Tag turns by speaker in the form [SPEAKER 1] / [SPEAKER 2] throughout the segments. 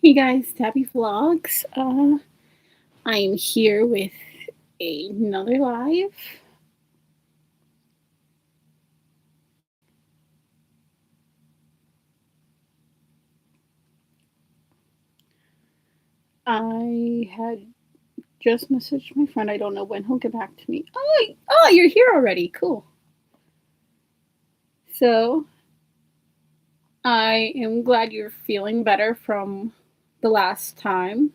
[SPEAKER 1] Hey guys, Tabby Vlogs. I'm here with another live. I had just messaged my friend. I don't know when he'll get back to me. Oh, you're here already. Cool. So I am glad you're feeling better from the last time.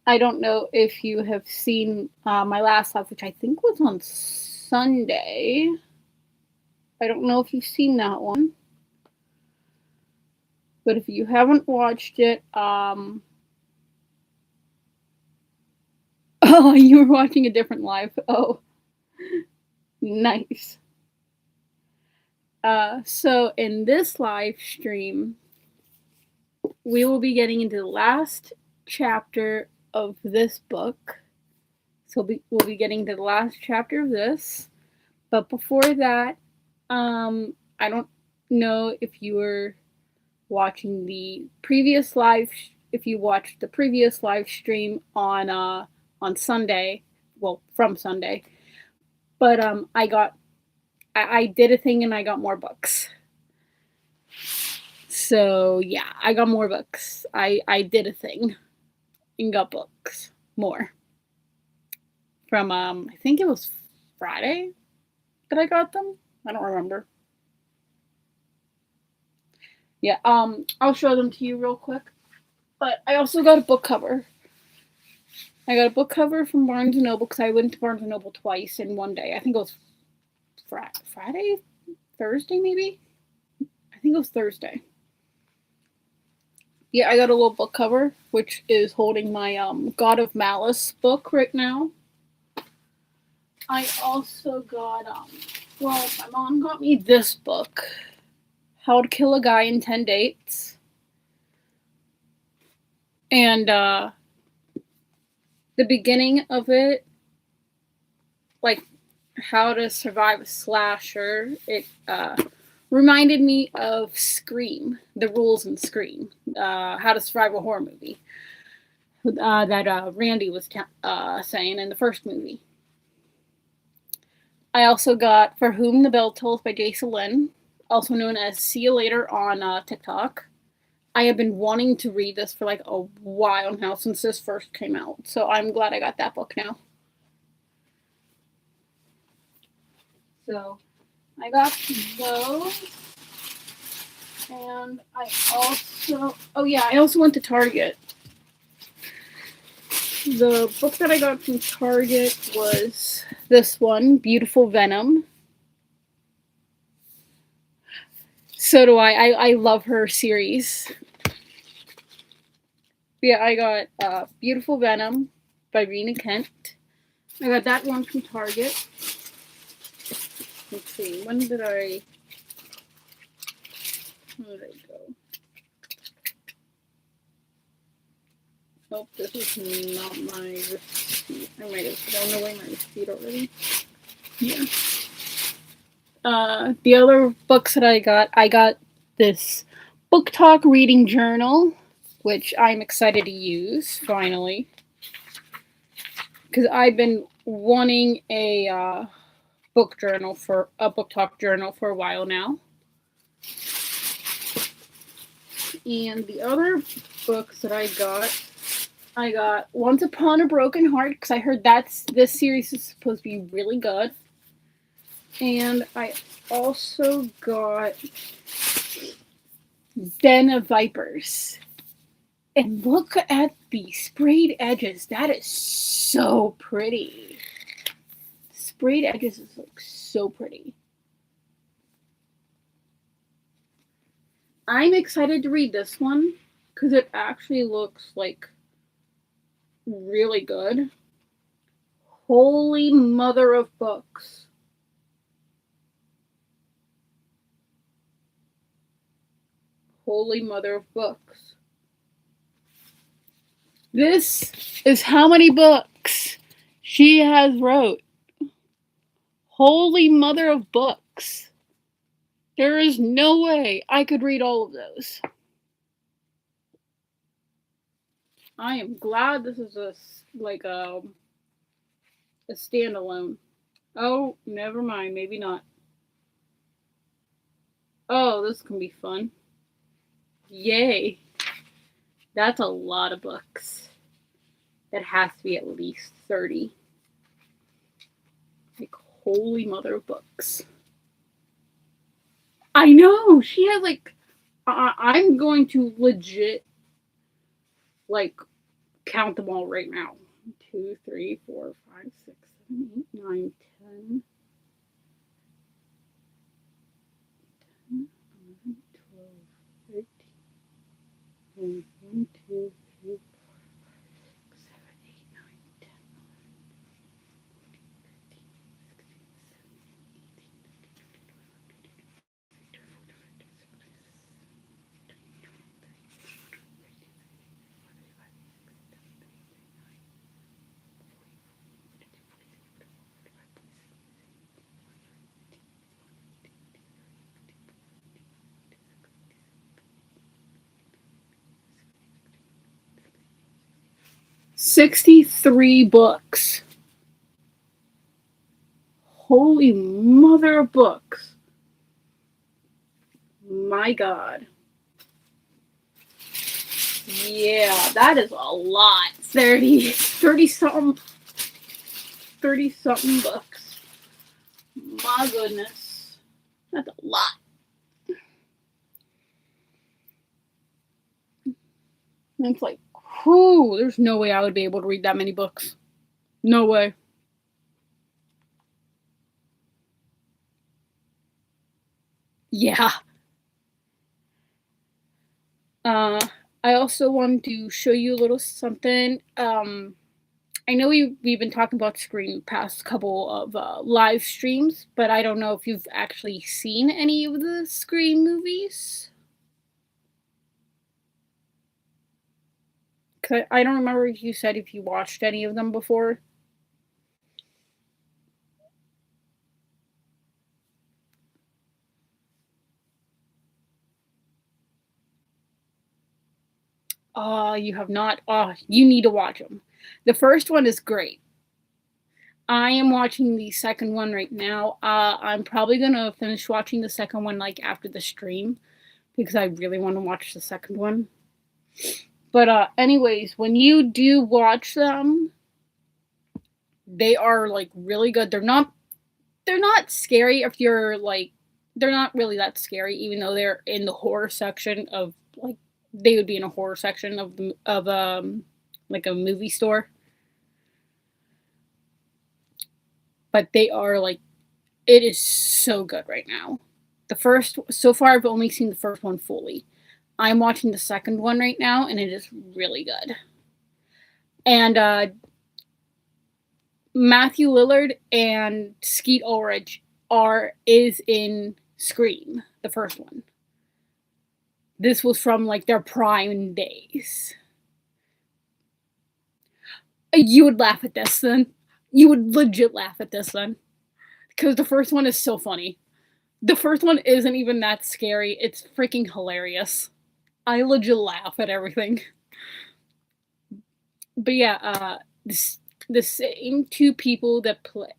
[SPEAKER 1] I don't know if you have seen my last live, which I think was on Sunday. I don't know if you've seen that one. But if you haven't watched it, oh, you were watching a different live. Oh, nice. So in this live stream, we will be getting into the last chapter of this book. So we'll be getting to the last chapter of this. But before that, I don't know if you were watching the previous live. If you watched the previous live stream on Sunday, well, from Sunday, but I did a thing and I got more books. So yeah, I got more books. I did a thing and got books more from I think it was Friday that I got them. I don't remember. Yeah, I'll show them to you real quick. But I also got a book cover. I got a book cover from Barnes & Noble because I went to Barnes & Noble twice in one day. I think it was Friday? Thursday, maybe? I think it was Thursday. Yeah, I got a little book cover, which is holding my God of Malice book right now. I also got, my mom got me this book, How to Kill a Guy in 10 Dates. And the beginning of it, like how to survive a slasher, it reminded me of Scream, the rules in Scream, how to survive a horror movie that Randy was saying in the first movie. I also got For Whom the Bell Tolls by Jason Lynn, also known as See You Later on TikTok. I have been wanting to read this for like a while now since this first came out, so I'm glad I got that book now. So I got those. And I also went to Target. The book that I got from Target was this one, Beautiful Venom. So do I. I love her series. Yeah, I got Beautiful Venom by Rena Kent. I got that one from Target. Let's see, where did I go? Nope, this is not my receipt. I might have thrown away my receipt already. Yeah. The other books that I got this book talk reading journal, which I'm excited to use finally, because I've been wanting a book talk journal for a while now. And the other books that I got Once Upon a Broken Heart, because I heard this series is supposed to be really good. And I also got Den of Vipers. And look at the sprayed edges. That is so pretty. Sprayed edges look so pretty. I'm excited to read this one because it actually looks like really good. Holy mother of books. Holy mother of books. This is how many books she has wrote. Holy mother of books. There is no way I could read all of those. I am glad this is a standalone. Oh, never mind. Maybe not. Oh, this can be fun. Yay. That's a lot of books. That has to be at least 30. Like, holy mother of books. I know! She has, like... I'm going to legit, like, count them all right now. 2, 3, 4, 5, 6, 7, 8, 9, 10... 11, 12, 13, 1, 2, 3, 4, 5, 6, 7, 8, 9, 10, 63 books. Holy mother of books. My God. Yeah, that is a lot. 30 something books. My goodness. That's a lot. And it's like, whew, there's no way I would be able to read that many books. No way. Yeah. I also wanted to show you a little something. I know we've been talking about Scream the past couple of live streams, but I don't know if you've actually seen any of the Scream movies. I don't remember if you said if you watched any of them before. You have not. You need to watch them. The first one is great. I am watching the second one right now. I'm probably gonna finish watching the second one like after the stream because I really want to watch the second one. But anyways, when you do watch them, they are like really good. They're not scary if you're like they're not really that scary, even though they're in the horror section of like they would be in a horror section of like a movie store. But they are like it is so good right now. The first so far I've only seen the first one fully. I'm watching the second one right now and it is really good. And Matthew Lillard and Skeet Ulrich is in Scream, the first one. This was from like their prime days. You would laugh at this then. You would legit laugh at this then. Because the first one is so funny. The first one isn't even that scary. It's freaking hilarious. I legit laugh at everything. But yeah, the same two people that play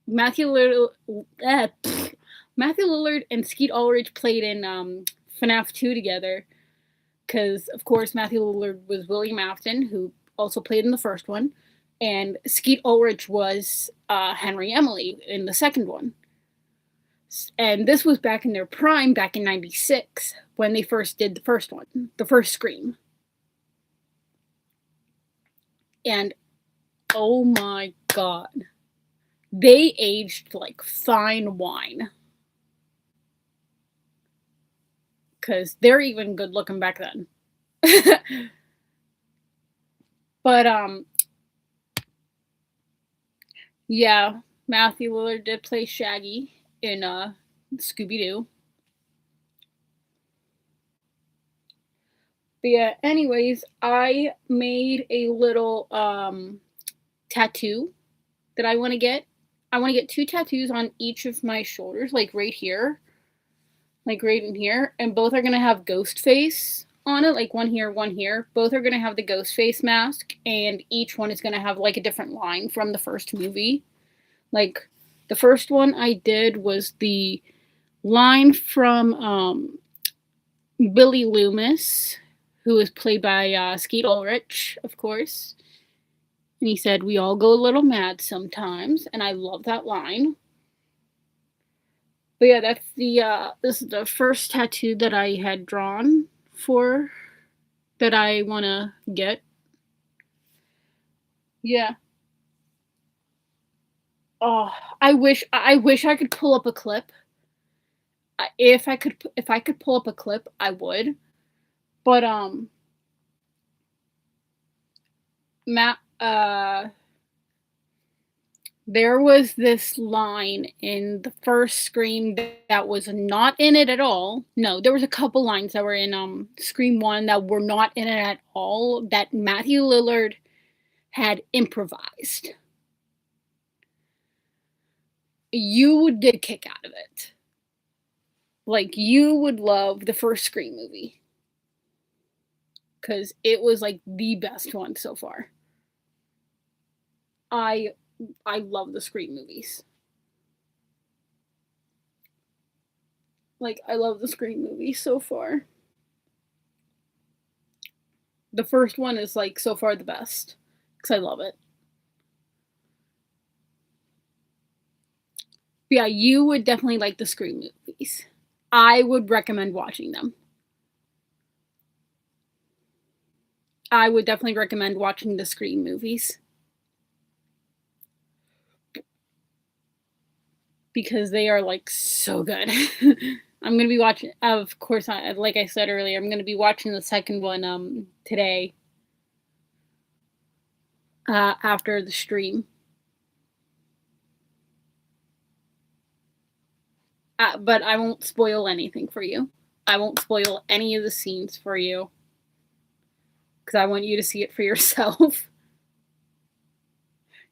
[SPEAKER 1] Matthew Lillard and Skeet Ulrich played in FNAF 2 together. Because, of course, Matthew Lillard was William Afton, who also played in the first one. And Skeet Ulrich was Henry Emily in the second one. And this was back in their prime, back in 96, when they first did the first one, the first Scream. And, oh my God. They aged like fine wine. Because they're even good looking back then. But, yeah, Matthew Lillard did play Shaggy in Scooby-Doo. But yeah, anyways, I made a little tattoo that I want to get. I want to get 2 tattoos on each of my shoulders, like right here. Like right in here. And both are going to have Ghostface on it, like one here, one here. Both are going to have the ghost face mask, and each one is going to have like a different line from the first movie. Like the first one I did was the line from Billy Loomis, who was played by Skeet Ulrich, of course. And he said, "We all go a little mad sometimes," and I love that line. But yeah, that's this is the first tattoo that I had drawn for that I want to get. Yeah. Oh, I wish I could pull up a clip. If I could pull up a clip, I would. But Matt there was this line in the first Scream that was not in it at all. No, there was a couple lines that were in Scream 1 that were not in it at all that Matthew Lillard had improvised. You would get a kick out of it. Like, you would love the first Scream movie. Because it was, like, the best one so far. I love the Scream movies. Like, I love the Scream movies so far. The first one is, like, so far the best. Because I love it. But yeah, you would definitely like the Scream movies. I would recommend watching them. I would definitely recommend watching the Scream movies. Because they are, like, so good. I'm gonna be watching, of course, like I said earlier, I'm gonna be watching the second one today. After the stream. But I won't spoil anything for you. I won't spoil any of the scenes for you. Because I want you to see it for yourself.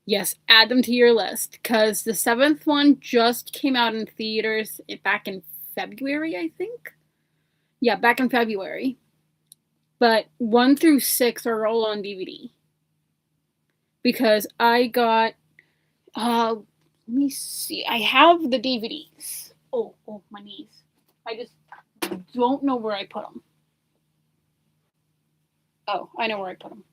[SPEAKER 1] Yes, add them to your list. Because the 7th one just came out in theaters back in February, I think. Yeah, back in February. But 1 through 6 are all on DVD. Because I got, let me see. I have the DVDs. Oh, my knees. I just don't know where I put them. Oh, I know where I put them.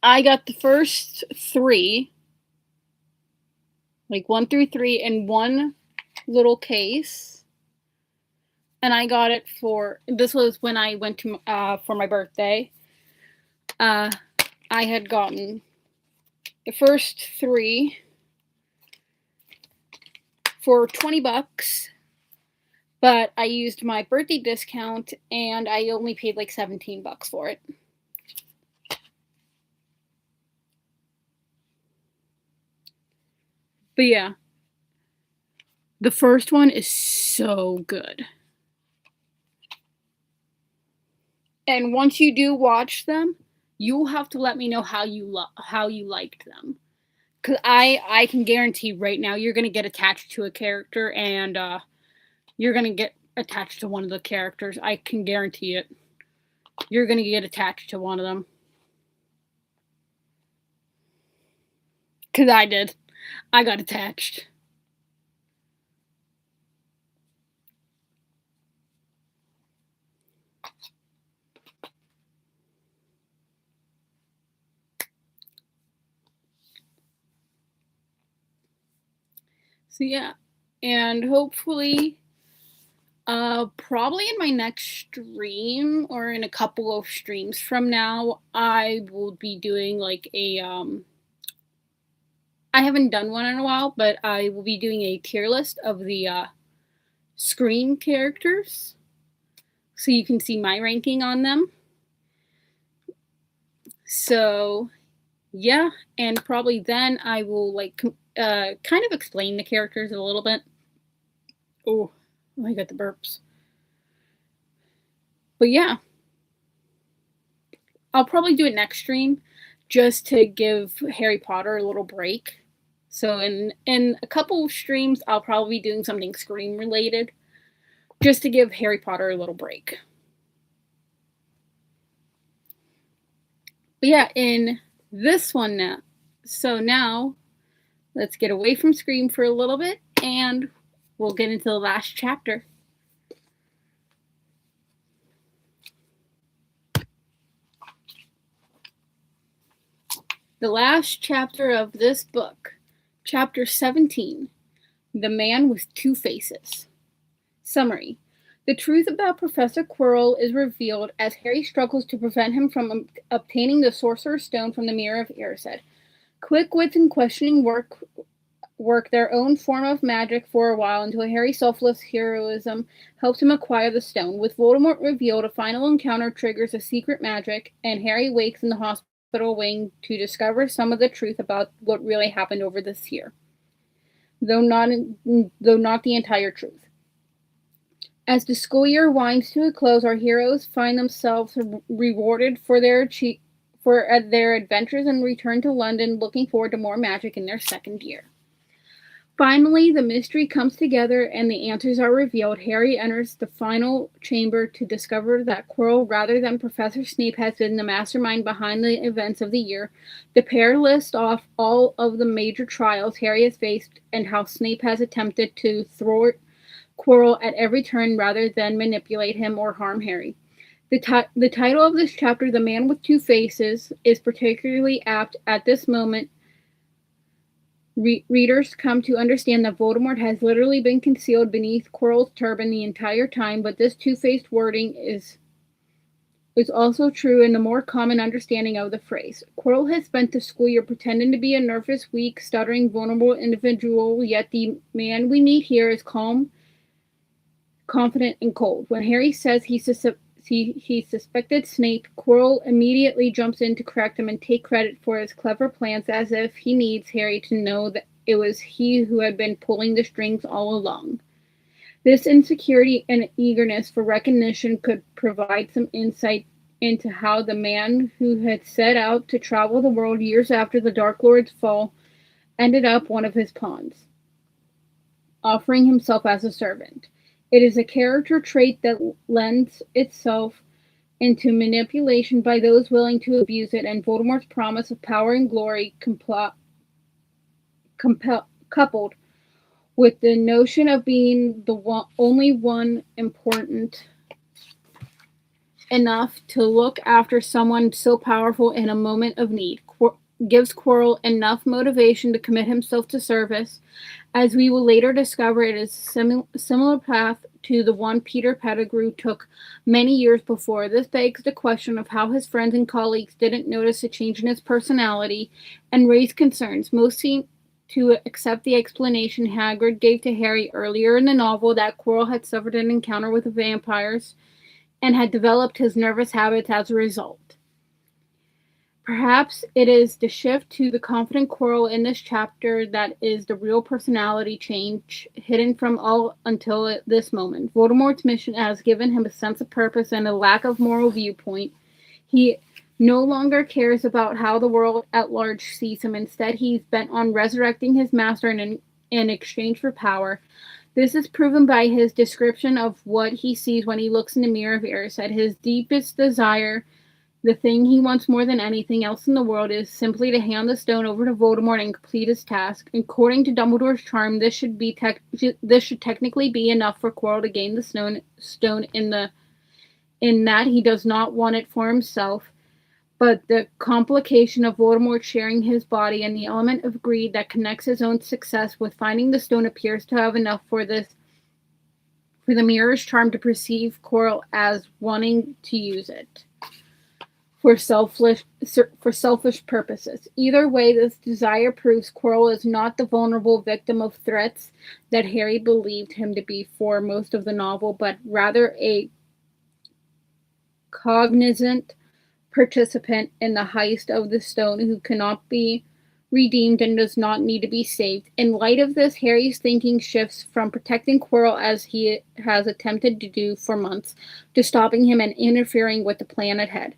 [SPEAKER 1] I got the first 3, like 1 through 3, in one little case. And I got it this was when I went to, for my birthday. I had gotten the first 3 for $20, but I used my birthday discount and I only paid like $17 for it. But yeah, the first one is so good. And once you do watch them, you'll have to let me know how you liked them. Because I can guarantee right now you're going to get attached to a character and you're going to get attached to one of the characters. I can guarantee it. You're going to get attached to one of them. Because I did. I got attached. So yeah. And hopefully, probably in my next stream or in a couple of streams from now, I will be doing like a, I haven't done one in a while, but I will be doing a tier list of the Scream characters, so you can see my ranking on them. So, yeah, and probably then I will like kind of explain the characters a little bit. Oh, I got the burps. But yeah, I'll probably do it next stream just to give Harry Potter a little break So in a couple of streams, I'll probably be doing something Scream related, just to give Harry Potter a little break. But yeah, in this one now. So now, let's get away from Scream for a little bit, and we'll get into the last chapter. The last chapter of this book, Chapter 17, The Man with Two Faces. Summary. The truth about Professor Quirrell is revealed as Harry struggles to prevent him from obtaining the Sorcerer's Stone from the Mirror of Erised. Quick wits and questioning work their own form of magic for a while until Harry's selfless heroism helps him acquire the stone. With Voldemort revealed, a final encounter triggers a secret magic, and Harry wakes in the hospital wing to discover some of the truth about what really happened over this year, though not the entire truth. As the school year winds to a close, our heroes find themselves rewarded for their adventures and return to London, looking forward to more magic in their second year. Finally, the mystery comes together and the answers are revealed. Harry enters the final chamber to discover that Quirrell, rather than Professor Snape, has been the mastermind behind the events of the year. The pair list off all of the major trials Harry has faced and how Snape has attempted to thwart Quirrell at every turn rather than manipulate him or harm Harry. The title of this chapter, The Man with Two Faces, is particularly apt at this moment. Readers come to understand that Voldemort has literally been concealed beneath Quirrell's turban the entire time, but this two-faced wording is also true in the more common understanding of the phrase. Quirrell has spent the school year pretending to be a nervous, weak, stuttering, vulnerable individual, yet the man we meet here is calm, confident, and cold. When Harry says he suspected Snape, Quirrell immediately jumps in to correct him and take credit for his clever plans, as if he needs Harry to know that it was he who had been pulling the strings all along. This insecurity and eagerness for recognition could provide some insight into how the man who had set out to travel the world years after the Dark Lord's fall ended up one of his pawns, offering himself as a servant. It is a character trait that lends itself into manipulation by those willing to abuse it, and Voldemort's promise of power and glory coupled with the notion of being the only one important enough to look after someone so powerful in a moment of need gives Quirrell enough motivation to commit himself to service. As we will later discover, it is a similar path to the one Peter Pettigrew took many years before. This begs the question of how his friends and colleagues didn't notice a change in his personality and raise concerns. Most seem to accept the explanation Hagrid gave to Harry earlier in the novel, that Quirrell had suffered an encounter with the vampires and had developed his nervous habits as a result. Perhaps it is the shift to the confident Quirrell in this chapter that is the real personality change hidden from all until this moment. Voldemort's mission has given him a sense of purpose and a lack of moral viewpoint. He no longer cares about how the world at large sees him. Instead, he's bent on resurrecting his master in exchange for power. This is proven by his description of what he sees when he looks in the Mirror of Erised. His deepest desire, the thing he wants more than anything else in the world, is simply to hand the stone over to Voldemort and complete his task. According to Dumbledore's charm, this should technically be enough for Quirrell to gain the stone in that he does not want it for himself. But the complication of Voldemort sharing his body and the element of greed that connects his own success with finding the stone appears to have enough for the Mirror's charm to perceive Quirrell as wanting to use it for selfish purposes. Either way, this desire proves Quirrell is not the vulnerable victim of threats that Harry believed him to be for most of the novel, but rather a cognizant participant in the heist of the stone who cannot be redeemed and does not need to be saved. In light of this, Harry's thinking shifts from protecting Quirrell, as he has attempted to do for months, to stopping him and interfering with the plan at hand.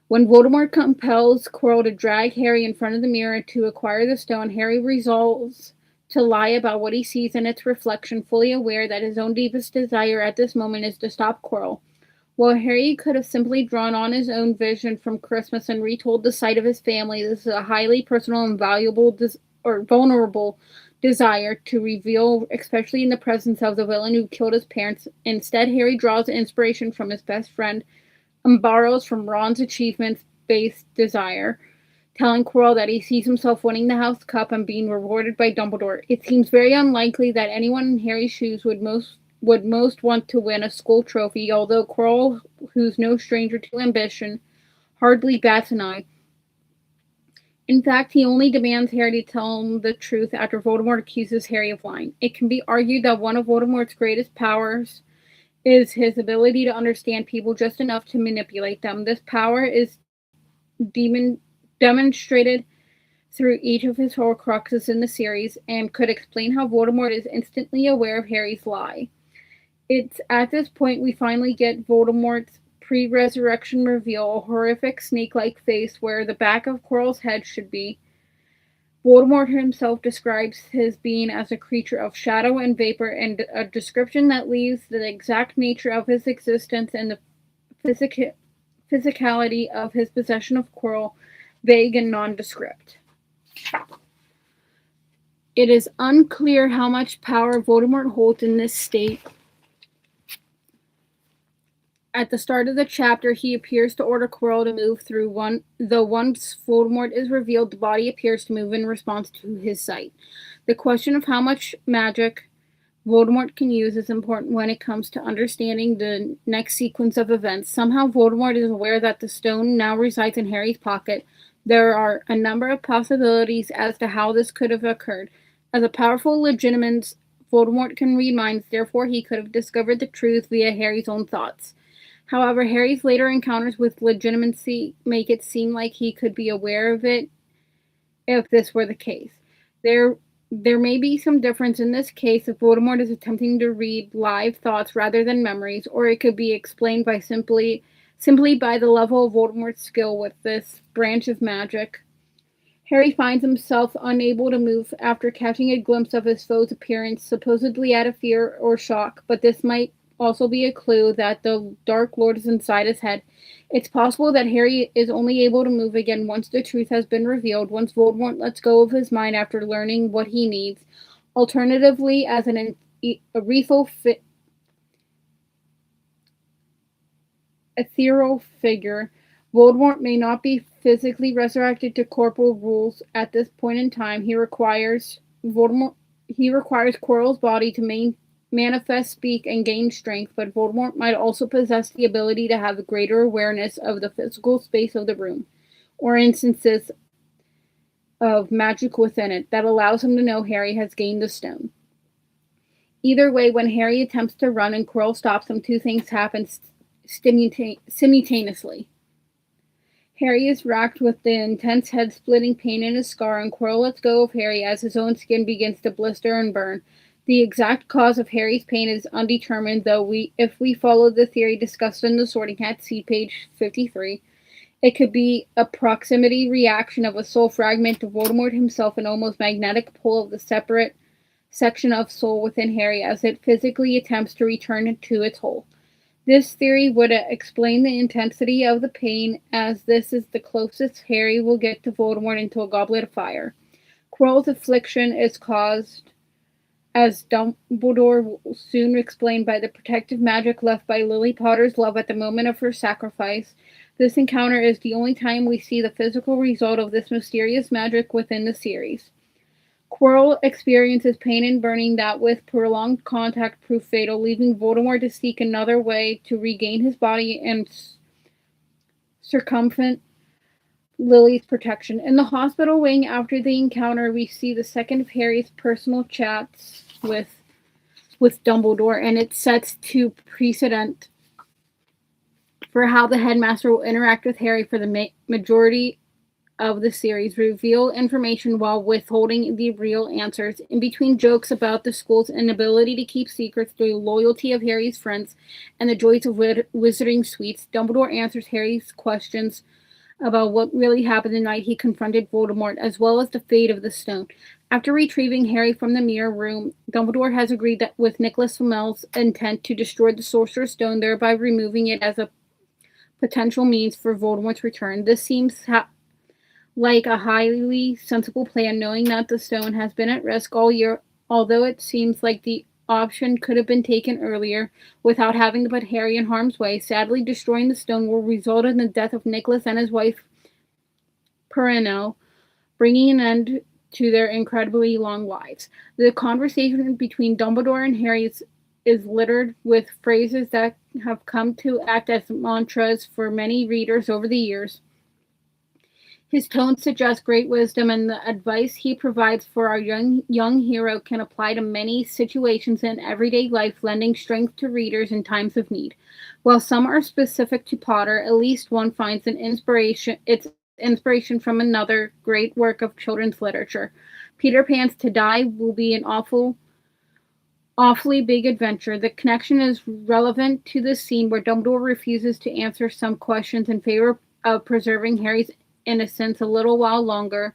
[SPEAKER 1] When Voldemort compels Quirrell to drag Harry in front of the mirror to acquire the stone, Harry resolves to lie about what he sees in its reflection, fully aware that his own deepest desire at this moment is to stop Quirrell. While Harry could have simply drawn on his own vision from Christmas and retold the sight of his family, this is a highly personal and valuable or vulnerable desire to reveal, especially in the presence of the villain who killed his parents. Instead, Harry draws inspiration from his best friend and borrows from Ron's achievements-based desire, telling Quirrell that he sees himself winning the House Cup and being rewarded by Dumbledore. It seems very unlikely that anyone in Harry's shoes would most want to win a school trophy, although Quirrell, who's no stranger to ambition, hardly bats an eye. In fact, he only demands Harry to tell him the truth after Voldemort accuses Harry of lying. It can be argued that one of Voldemort's greatest powers is his ability to understand people just enough to manipulate them. This power is demonstrated through each of his Horcruxes in the series and could explain how Voldemort is instantly aware of Harry's lie. It's at this point we finally get Voldemort's pre-resurrection reveal, a horrific snake-like face where the back of Quirrell's head should be. Voldemort himself describes his being as a creature of shadow and vapor, and a description that leaves the exact nature of his existence and the physicality of his possession of Quirrell vague and nondescript. It is unclear how much power Voldemort holds in this state. At the start of the chapter, he appears to order Quirrell to move through though once Voldemort is revealed, the body appears to move in response to his sight. The question of how much magic Voldemort can use is important when it comes to understanding the next sequence of events. Somehow Voldemort is aware that the stone now resides in Harry's pocket. There are a number of possibilities as to how this could have occurred. As a powerful Legitimens, Voldemort can read minds, therefore he could have discovered the truth via Harry's own thoughts. However, Harry's later encounters with Legitimacy make it seem like he could be aware of it if this were the case. There may be some difference in this case if Voldemort is attempting to read live thoughts rather than memories, or it could be explained by simply by the level of Voldemort's skill with this branch of magic. Harry finds himself unable to move after catching a glimpse of his foe's appearance, supposedly out of fear or shock, but this might also be a clue that the Dark Lord is inside his head. It's possible that Harry is only able to move again once the truth has been revealed, once Voldemort lets go of his mind after learning what he needs. Alternatively, as an ethereal figure, Voldemort may not be physically resurrected to corporal rules at this point in time. He requires Quirrell's body to manifest, speak, and gain strength, but Voldemort might also possess the ability to have a greater awareness of the physical space of the room, or instances of magic within it, that allows him to know Harry has gained the stone. Either way, when Harry attempts to run and Quirrell stops him, two things happen simultaneously. Harry is racked with the intense head-splitting pain in his scar, and Quirrell lets go of Harry as his own skin begins to blister and burn. The exact cause of Harry's pain is undetermined, though if we follow the theory discussed in the Sorting Hat, see page 53, it could be a proximity reaction of a soul fragment to Voldemort himself, an almost magnetic pull of the separate section of soul within Harry as it physically attempts to return to its hole. This theory would explain the intensity of the pain, as this is the closest Harry will get to Voldemort until a Goblet of Fire. Quirrell's affliction is caused, as Dumbledore will soon explain, by the protective magic left by Lily Potter's love at the moment of her sacrifice. This encounter is the only time we see the physical result of this mysterious magic within the series. Quirrell experiences pain and burning that with prolonged contact prove fatal, leaving Voldemort to seek another way to regain his body and circumvent Lily's protection. In the hospital wing after the encounter, we see the second of Harry's personal chats with Dumbledore, and it sets to precedent for how the headmaster will interact with Harry for the majority of the series, reveal information while withholding the real answers. In between jokes about the school's inability to keep secrets, the loyalty of Harry's friends, and the joys of wizarding suites, Dumbledore answers Harry's questions about what really happened the night he confronted Voldemort, as well as the fate of the stone. After retrieving Harry from the mirror room, Dumbledore has agreed that with Nicholas Flamel's intent to destroy the Sorcerer's Stone, thereby removing it as a potential means for Voldemort's return. This seems like a highly sensible plan, knowing that the stone has been at risk all year, although it seems like the option could have been taken earlier without having to put Harry in harm's way. Sadly, destroying the stone will result in the death of Nicholas and his wife, Perenelle, bringing an end to their incredibly long lives. The conversation between Dumbledore and Harry is littered with phrases that have come to act as mantras for many readers over the years. His tone suggests great wisdom, and the advice he provides for our young hero can apply to many situations in everyday life, lending strength to readers in times of need. While some are specific to Potter, at least one finds its inspiration from another great work of children's literature. Peter Pan's To Die will be an awfully big adventure. The connection is relevant to the scene where Dumbledore refuses to answer some questions in favor of preserving Harry's innocence a little while longer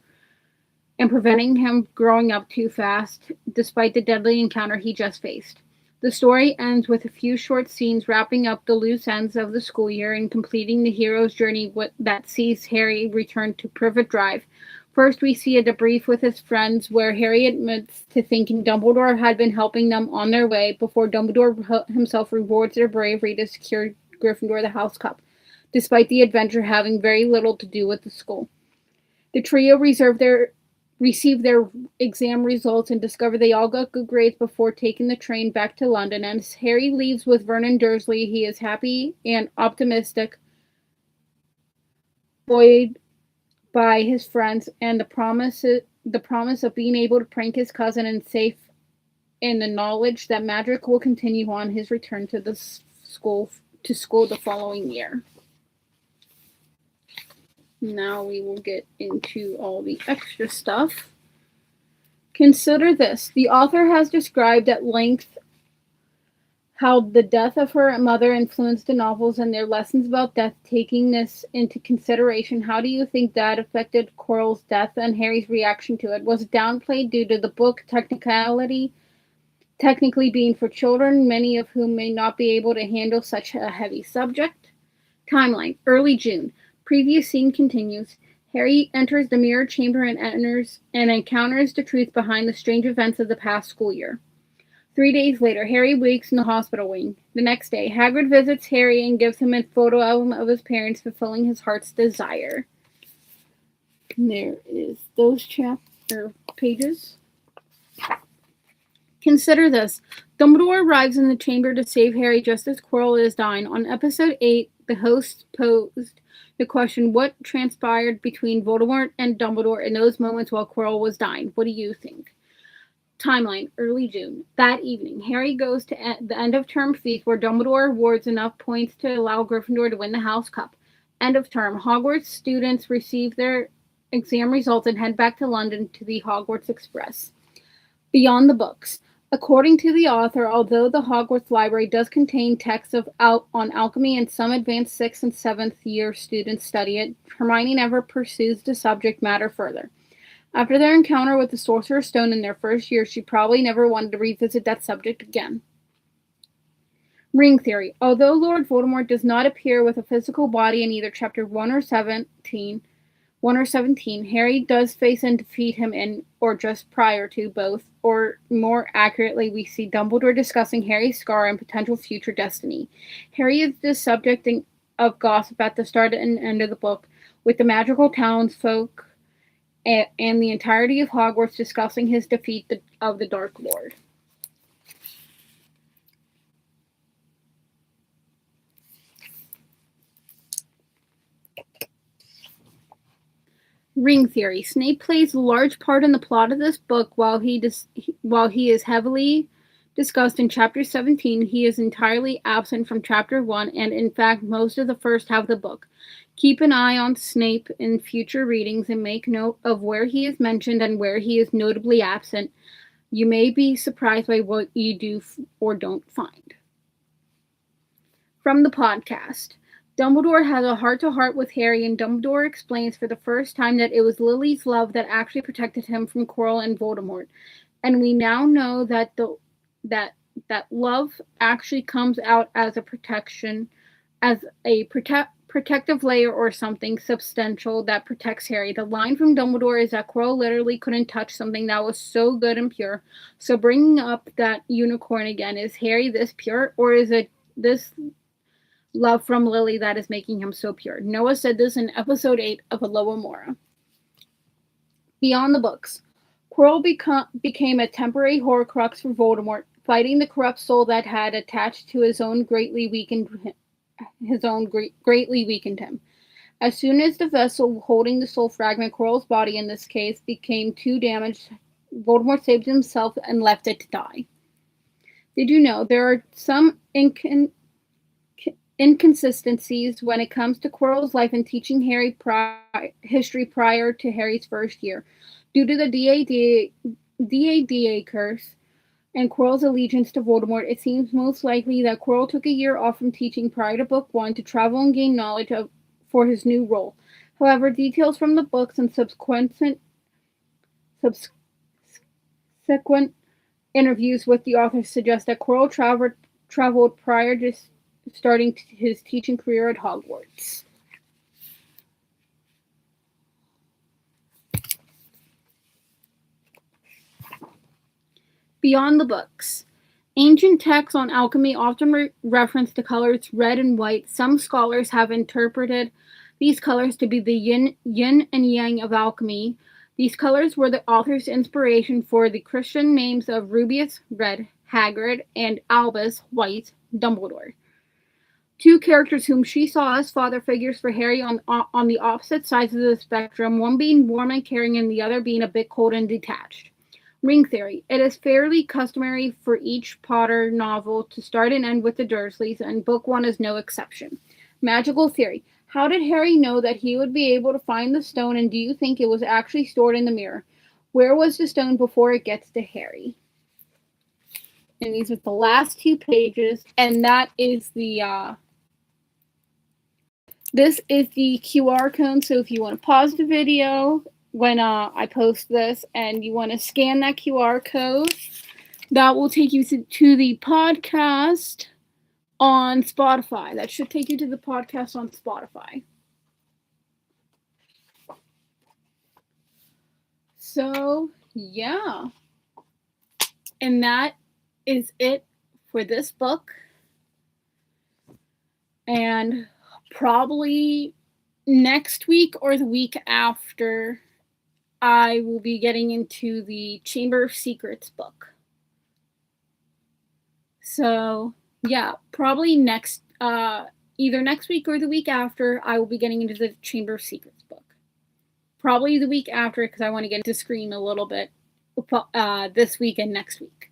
[SPEAKER 1] and preventing him growing up too fast, despite the deadly encounter he just faced. The story ends with a few short scenes wrapping up the loose ends of the school year and completing the hero's journey that sees Harry return to Privet Drive. First, we see a debrief with his friends where Harry admits to thinking Dumbledore had been helping them on their way before Dumbledore himself rewards their bravery to secure Gryffindor the House Cup, despite the adventure having very little to do with the school. The trio receive their exam results and discover they all got good grades before taking the train back to London. As Harry leaves with Vernon Dursley, he is happy and optimistic, buoyed by his friends and the promise of being able to prank his cousin and safe in the knowledge that magic will continue on his return to the school the following year. Now we will get into all the extra stuff. Consider this. The author has described at length how the death of her mother influenced the novels and their lessons about death. Taking this into consideration, how do you think that affected Quirrell's death and Harry's reaction to it? Was it downplayed due to the book technically being for children, many of whom may not be able to handle such a heavy subject? Timeline: early June. Previous scene continues. Harry enters the mirror chamber and encounters the truth behind the strange events of the past school year. 3 days later, Harry wakes in the hospital wing. The next day, Hagrid visits Harry and gives him a photo album of his parents, fulfilling his heart's desire. And there is those pages. Consider this. Dumbledore arrives in the chamber to save Harry just as Quirrell is dying. On episode 8, the host posed the question, what transpired between Voldemort and Dumbledore in those moments while Quirrell was dying? What do you think? Timeline: early June. That evening, Harry goes to the end-of-term feast where Dumbledore awards enough points to allow Gryffindor to win the House Cup. End of term. Hogwarts students receive their exam results and head back to London to the Hogwarts Express. Beyond the books. According to the author, although the Hogwarts Library does contain texts on alchemy and some advanced 6th and 7th year students study it, Hermione never pursues the subject matter further. After their encounter with the Sorcerer's Stone in their first year, she probably never wanted to revisit that subject again. Ring theory. Although Lord Voldemort does not appear with a physical body in either chapter 1 or 17, Harry does face and defeat him in, or just prior to, both, or more accurately, we see Dumbledore discussing Harry's scar and potential future destiny. Harry is the subject of gossip at the start and end of the book, with the magical townsfolk and the entirety of Hogwarts discussing his defeat of the Dark Lord. Ring theory. Snape plays a large part in the plot of this book. While he is heavily discussed in chapter 17, he is entirely absent from chapter 1 and in fact most of the first half of the book. Keep an eye on Snape in future readings and make note of where he is mentioned and where he is notably absent. You may be surprised by what you do or don't find. From the podcast. Dumbledore has a heart-to-heart with Harry, and Dumbledore explains for the first time that it was Lily's love that actually protected him from Quirrell and Voldemort. And we now know that that love actually comes out as a protection, as a protective layer or something substantial that protects Harry. The line from Dumbledore is that Quirrell literally couldn't touch something that was so good and pure. So bringing up that unicorn again, is Harry this pure, or is it this love from Lily that is making him so pure? Noah said this in episode 8 of Alohomora. Beyond the books, Quirrell became a temporary Horcrux for Voldemort, fighting the corrupt soul that had attached to his own greatly weakened him. As soon as the vessel holding the soul fragment, Quirrell's body in this case, became too damaged, Voldemort saved himself and left it to die. Did you know there are some inconsistencies when it comes to Quirrell's life and teaching Harry history prior to Harry's first year? Due to the DADA curse and Quirrell's allegiance to Voldemort, it seems most likely that Quirrell took a year off from teaching prior to Book 1 to travel and gain knowledge for his new role. However, details from the books and subsequent interviews with the author suggest that Quirrell traveled prior to starting his teaching career at Hogwarts. Beyond the books. Ancient texts on alchemy often reference the colors red and white. Some scholars have interpreted these colors to be the yin and yang of alchemy. These colors were the author's inspiration for the Christian names of Rubeus, red, Hagrid, and Albus, white, Dumbledore. Two characters whom she saw as father figures for Harry on the opposite sides of the spectrum, one being warm and caring and the other being a bit cold and detached. Ring theory. It is fairly customary for each Potter novel to start and end with the Dursleys, and Book 1 is no exception. Magical theory. How did Harry know that he would be able to find the stone, and do you think it was actually stored in the mirror? Where was the stone before it gets to Harry? And these are the last 2 pages, and that is the this is the QR code, so if you want to pause the video when I post this and you want to scan that QR code, that will take you to the podcast on Spotify. That should take you to the podcast on Spotify. So, yeah. And that is it for this book. And probably next week or the week after, I will be getting into the Chamber of Secrets book. So, yeah, probably either next week or the week after, I will be getting into the Chamber of Secrets book. Probably the week after, because I want to get into Scream a little bit this week and next week.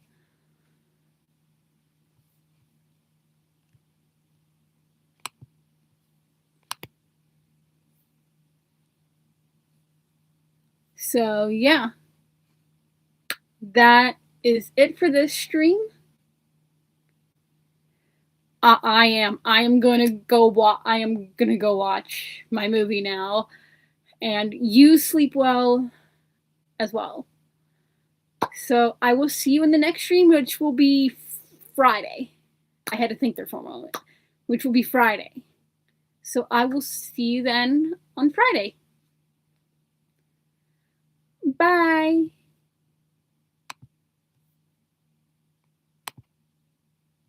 [SPEAKER 1] So, yeah. That is it for this stream. I am gonna go watch my movie now, and you sleep well as well. So I will see you in the next stream, which will be Friday. I had to think there for a moment, which will be Friday. So I will see you then on Friday. Bye.